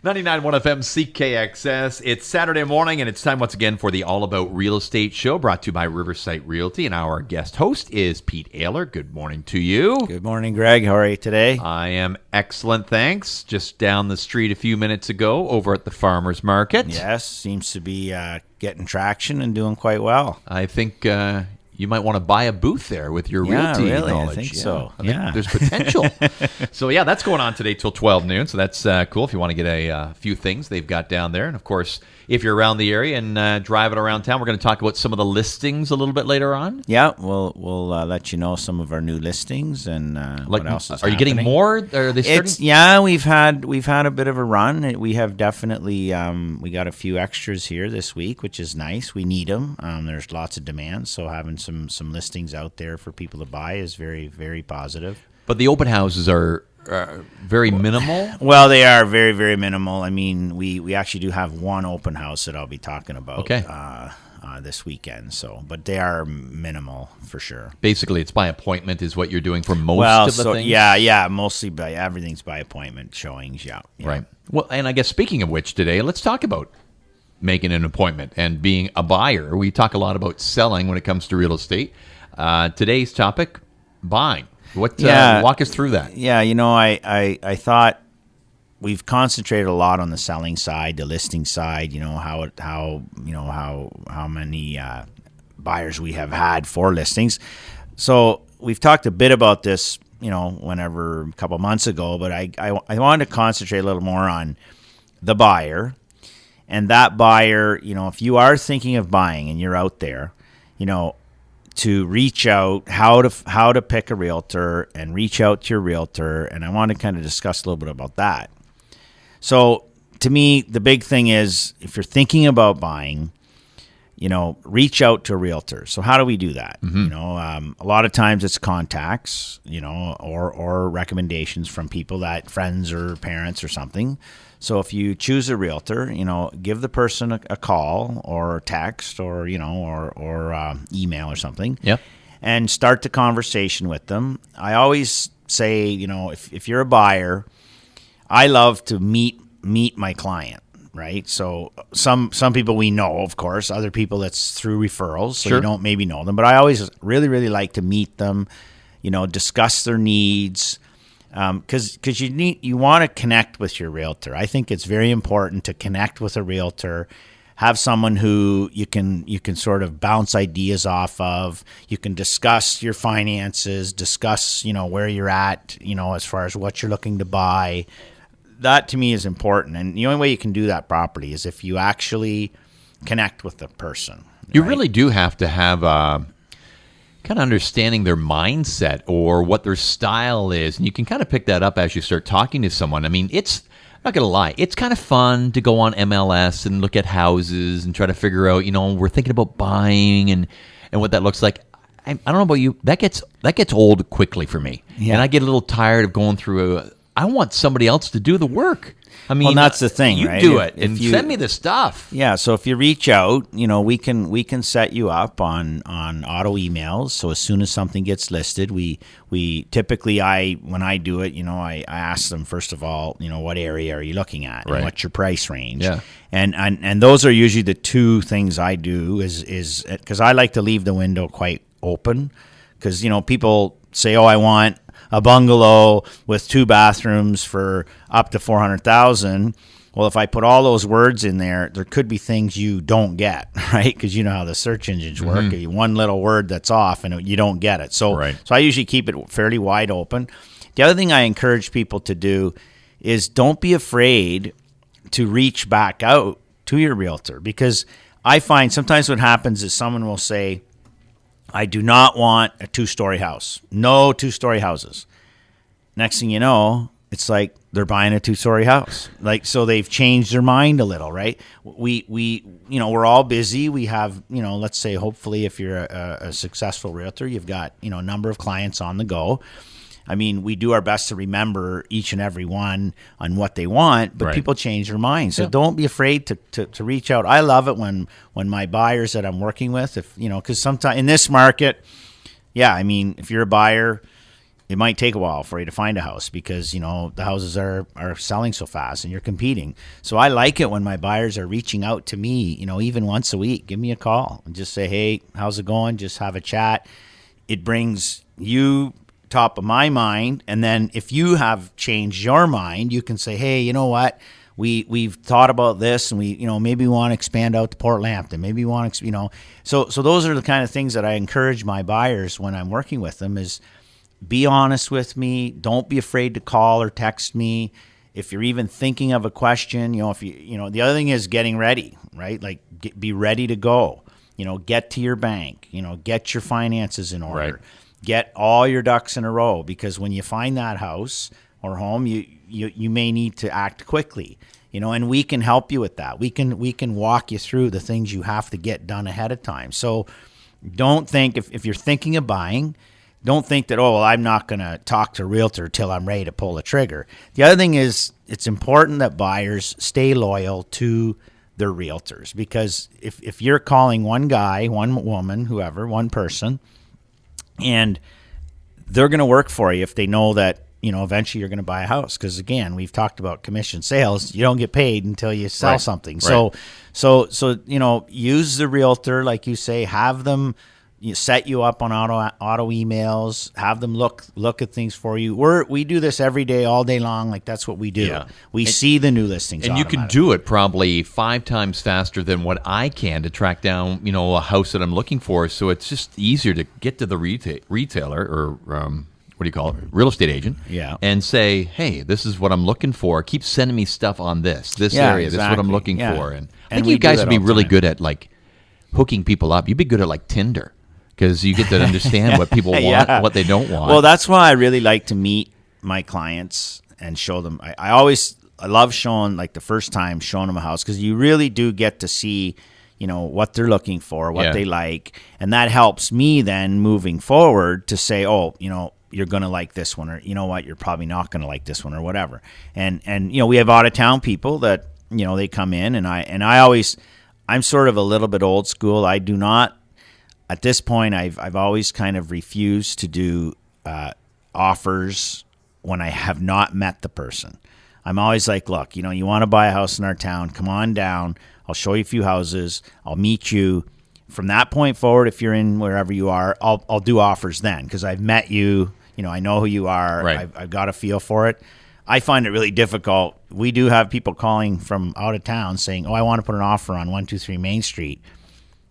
99.1 FM CKXS. It's Saturday morning, and it's time once again for the All About Real Estate show, brought to you by Riverside Realty. And our guest host is Pete Allaer. Good morning to you. Good morning, Greg. How are you today? I am excellent, thanks. Just down the street a few minutes ago over at the Farmers Market. Yes, seems to be getting traction and doing quite well. I think you might want to buy a booth there with your realty really, knowledge. I think so. I think there's potential. So, that's going on today till 12 noon. So that's cool if you want to get a few things they've got down there. And, of course, if you're around the area and driving around town, we're going to talk about some of the listings a little bit later on. Yeah, we'll let you know some of our new listings and what else is Are you getting more? Are they starting? We've had a bit of a run. We have definitely we got a few extras here this week, which is nice. We need them. There's lots of demand, so having some listings out there for people to buy is very, very positive. But the open houses are very minimal? Well, they are very, very minimal. I mean, we actually do have one open house that I'll be talking about this weekend. But they are minimal for sure. Basically, it's by appointment is what you're doing for most of the things? Yeah, mostly everything's by appointment showings, yeah. Right. Well, and I guess speaking of which today, let's talk about making an appointment and being a buyer. We talk a lot about selling when it comes to real estate. Today's topic, buying. Walk us through that. Yeah, I thought we've concentrated a lot on the selling side, the listing side. How many buyers we have had for listings. So we've talked a bit about this, whenever a couple months ago. But I wanted to concentrate a little more on the buyer. And that buyer, if you are thinking of buying and you're out there, to reach out, how to pick a realtor and reach out to your realtor. And I want to kind of discuss a little bit about that. So to me, the big thing is if you're thinking about buying, reach out to a realtor. So how do we do that? Mm-hmm. A lot of times it's contacts, or recommendations from people friends or parents or something. So if you choose a realtor, give the person a call or text or email or something. Yeah. And start the conversation with them. I always say, if you're a buyer, I love to meet my client. Right. So some people we know, of course, other people that's through referrals. So you don't maybe know them, but I always really, really like to meet them, discuss their needs. Because you want to connect with your realtor. I think it's very important to connect with a realtor, have someone who you can sort of bounce ideas off of. You can discuss your finances, discuss where you're at, as far as what you're looking to buy. That to me is important, and the only way you can do that properly is if you actually connect with the person. You really do have to have kind of understanding their mindset or what their style is. And you can kind of pick that up as you start talking to someone. I mean, it's not going to lie. It's kind of fun to go on MLS and look at houses and try to figure out, we're thinking about buying and what that looks like. I don't know about you. That gets old quickly for me. Yeah. And I get a little tired of going through I want somebody else to do the work. I mean, that's the thing, right? You do it and send me the stuff. Yeah, so if you reach out, we can set you up on auto emails. So as soon as something gets listed, we typically when I do it, I ask them first of all, what area are you looking at, and what's your price range? Yeah. And those are usually the two things I do is because I like to leave the window quite open because people say, I want a bungalow with 2 bathrooms for up to $400,000. Well, if I put all those words in there could be things you don't get, right? Because you know how the search engines work. Mm-hmm. One little word that's off and you don't get it. So I usually keep it fairly wide open. The other thing I encourage people to do is don't be afraid to reach back out to your realtor, because I find sometimes what happens is someone will say, I do not want a 2-story house. No 2-story houses. Next thing you know, it's like they're buying a 2-story house. So they've changed their mind a little, right? We're all busy. We have, let's say, hopefully if you're a successful realtor, you've got, a number of clients on the go. I mean, we do our best to remember each and every one on what they want, but people change their minds. So don't be afraid to reach out. I love it when my buyers that I'm working with, because sometimes in this market, if you're a buyer, it might take a while for you to find a house because, the houses are selling so fast and you're competing. So I like it when my buyers are reaching out to me, even once a week. Give me a call and just say, hey, how's it going? Just have a chat. It brings you top of my mind. And then if you have changed your mind, you can say, hey, you know what? We've thought about this, and maybe we want to expand out to Port Lambton. Maybe we want to, So those are the kind of things that I encourage my buyers when I'm working with them is be honest with me. Don't be afraid to call or text me. If you're even thinking of a question, the other thing is getting ready, right? Like be ready to go. Get to your bank. Get your finances in order. Right. Get all your ducks in a row, because when you find that house or home, you may need to act quickly, and we can help you with that. We can walk you through the things you have to get done ahead of time. So don't think, if you're thinking of buying, don't think that, I'm not going to talk to a realtor till I'm ready to pull the trigger. The other thing is it's important that buyers stay loyal to their realtors, because if you're calling one guy, one woman, whoever, one person, and they're going to work for you if they know that, eventually you're going to buy a house. Because again, we've talked about commission sales. You don't get paid until you sell something. Right. So use the realtor, like you say, have them set you up on auto emails, have them look at things for you. We do this every day, all day long. Like that's what we do. Yeah. We see the new listings. And you can do it probably 5 times faster than what I can to track down, a house that I'm looking for. So it's just easier to get to the retailer or what do you call it? Real estate agent. Yeah. And say, hey, this is what I'm looking for. Keep sending me stuff on this area. Exactly. This is what I'm looking for. And I think you guys would be really good at like hooking people up. You'd be good at like Tinder, because you get to understand what people want, what they don't want. Well, that's why I really like to meet my clients and show them. I love showing, like the first time, showing them a house, because you really do get to see, what they're looking for, what they like. And that helps me then moving forward to say, you're going to like this one, or you know what, you're probably not going to like this one, or whatever. And we have out of town people that, they come in, and I'm sort of a little bit old school. I do not, at this point, I've always kind of refused to do offers when I have not met the person. I'm always like, look, you want to buy a house in our town, come on down. I'll show you a few houses. I'll meet you. From that point forward, if you're in wherever you are, I'll do offers then, because I've met you. I know who you are. Right. I've got a feel for it. I find it really difficult. We do have people calling from out of town saying, I want to put an offer on 123 Main Street.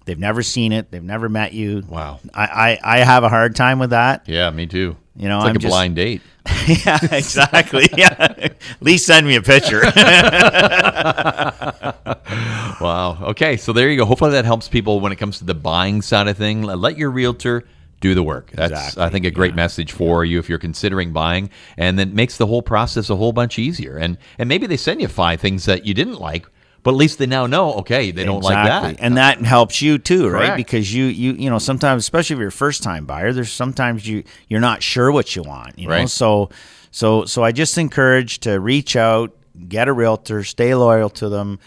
They've never seen it. They've never met you. Wow. I have a hard time with that. Yeah, me too. It's like I'm a blind date. Yeah, exactly. Yeah. At least send me a picture. Wow. Okay, so there you go. Hopefully that helps people when it comes to the buying side of things. Let your realtor do the work. That's, exactly. I think, a great message for you if you're considering buying, and then makes the whole process a whole bunch easier. And maybe they send you 5 things that you didn't like, but at least they now know, okay, they don't like that. And that helps you too, right? Correct. Because you sometimes, especially if you're a first time buyer, there's sometimes you're not sure what you want, Right. So I just encourage to reach out, get a realtor, stay loyal to them,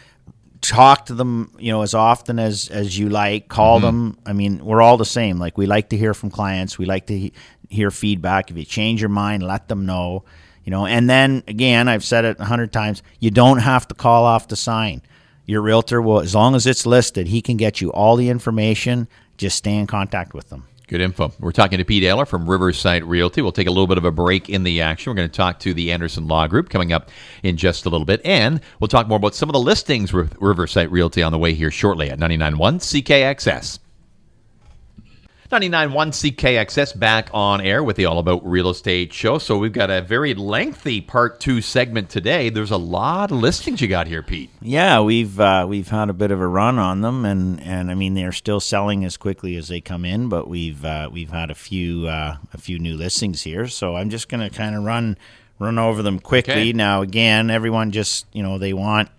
talk to them, as often as you like, call them. I mean, we're all the same. Like, we like to hear from clients. We like to hear feedback. If you change your mind, let them know. And then again, I've said it 100 times, you don't have to call off the sign. Your realtor will, as long as it's listed, he can get you all the information. Just stay in contact with them. Good info. We're talking to Pete Allaer from Riverside Realty. We'll take a little bit of a break in the action. We're going to talk to the Anderson Law Group coming up in just a little bit. And we'll talk more about some of the listings with Riverside Realty on the way here shortly at 99.1 CKXS. 99.1 CKXS back on air with the All About Real Estate show. So we've got a very lengthy part 2 segment today. There's a lot of listings you got here, Pete. Yeah, we've had a bit of a run on them, and I mean, they're still selling as quickly as they come in, but we've had a few new listings here. So I'm just going to kind of run over them quickly. Okay. Now, again, everyone just they want.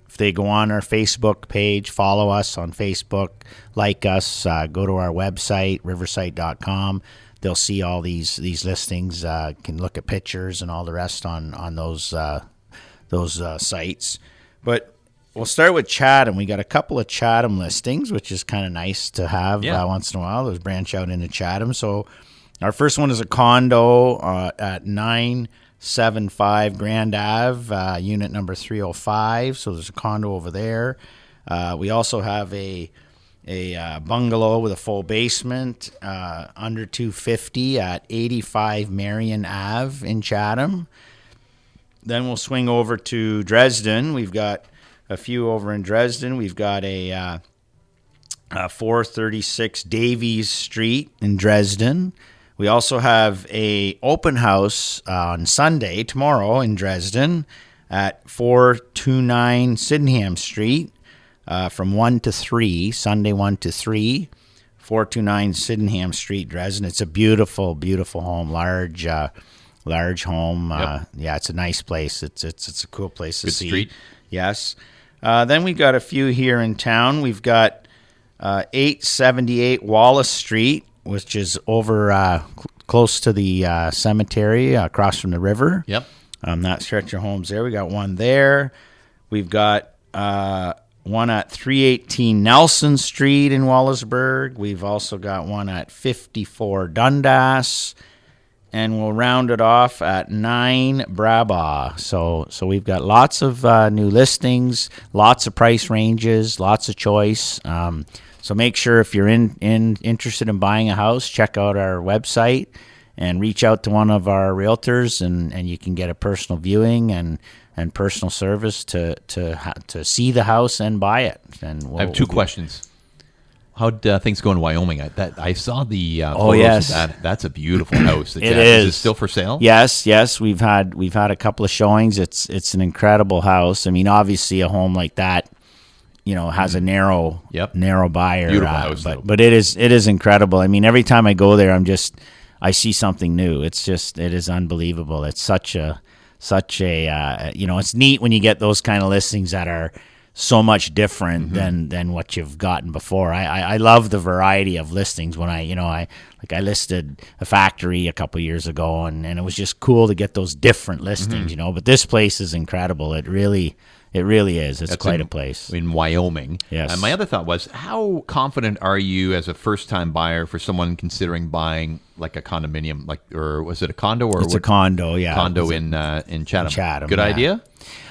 If they go on our Facebook page, follow us on Facebook, like us, go to our website, riverside.com. They'll see all these listings, can look at pictures and all the rest on those sites. But we'll start with Chatham. We got a couple of Chatham listings, which is kind of nice to have once in a while. Those branch out into Chatham. So Our first one is a condo at 975 Grand Ave, unit number 305. So there's a condo over there. We also have a bungalow with a full basement under 250 at 85 Marion Ave in Chatham. Then we'll swing over to Dresden. We've got a few over in Dresden. We've got a 436 Davies Street in Dresden. We also have a open house on Sunday, tomorrow, in Dresden at 429 Sydenham Street from 1 to 3, Sunday 1 to 3, 429 Sydenham Street, Dresden. It's a beautiful, beautiful home, large home. Yep. Yeah, it's a nice place. It's a cool place to Good see. street. Yes. Then we've got a few here in town. We've got 878 Wallace Street, which is over close to the cemetery across from the river. Yep. That stretch of homes there. We got one there. We've got one at 318 Nelson Street in Wallaceburg. We've also got one at 54 Dundas. And we'll round it off at 9 Brabant. So we've got lots of new listings, lots of price ranges, lots of choice. So make sure if you're interested in buying a house, check out our website and reach out to one of our realtors, and you can get a personal viewing and personal service to see the house and buy it. And I have two questions. How'd things go in Wyoming? I saw the Oh, photos yes. of that. That's a beautiful house. It Is it is. still for sale? Yes. We've had a couple of showings. It's an incredible house. I mean, obviously a home like that, has a narrow buyer. Beautiful house, but it is incredible. I mean, every time I go there, I see something new. It is unbelievable. It's such a it's neat when you get those kind of listings that are so much different than what you've gotten before. I love the variety of listings. When I listed a factory a couple years ago, and it was just cool to get those different listings, But this place is incredible. It really is. It's quite a place. In Wyoming. Yes. And my other thought was, how confident are you as a first-time buyer for someone considering buying like a condominium, or was it a condo? Or It's a condo, yeah. Condo in Chatham. Chatham, Good yeah. idea?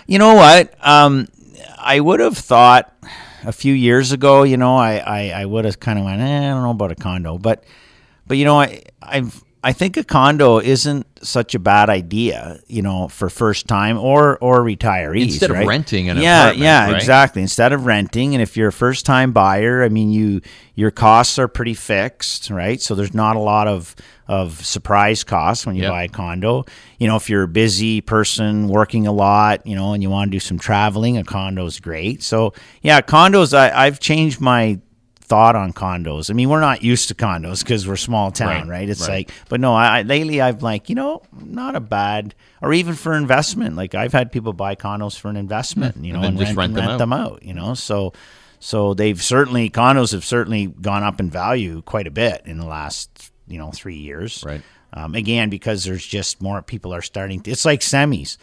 You know what? I would have thought a few years ago, I would have kind of went, I don't know about a condo, but I think a condo isn't such a bad idea, for first time or retirees. Instead right? of renting an apartment, yeah, right? exactly. Instead of renting, and if you're a first time buyer, I mean, your costs are pretty fixed, right? So there's not a lot of surprise costs when you buy a condo. If you're a busy person working a lot, and you want to do some traveling, a condo is great. So yeah, condos. I've changed my thought on condos. I mean, we're not used to condos because we're a small town, right? It's like, but no, lately I've not a bad, or even for investment. Like I've had people buy condos for an investment, and just rent them out, So condos have certainly gone up in value quite a bit in the last, 3 years. Right. Again, because there's just more people are starting to, it's like semis.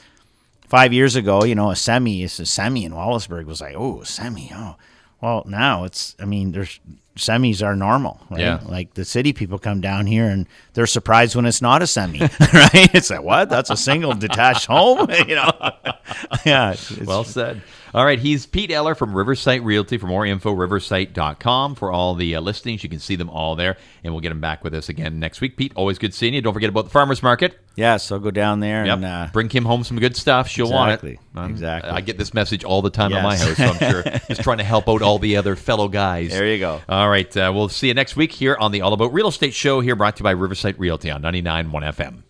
5 years ago, a semi in Wallaceburg was like, oh, semi, oh. Well, now there's semis are normal, right? Yeah. Like the city people come down here and they're surprised when it's not a semi, right? It's like, what? That's a single detached home, Yeah. It's Well said. All right, he's Pete Allaer from Riversite Realty. For more info, riversite.com. For all the listings, you can see them all there, and we'll get him back with us again next week. Pete, always good seeing you. Don't forget about the farmers market. Yeah, so go down there and bring Kim home some good stuff. She'll want it. Exactly. I get this message all the time at my house, so I'm sure just trying to help out all the other fellow guys. There you go. All right, we'll see you next week here on the All About Real Estate Show, here brought to you by Riversite Realty on 99.1 FM.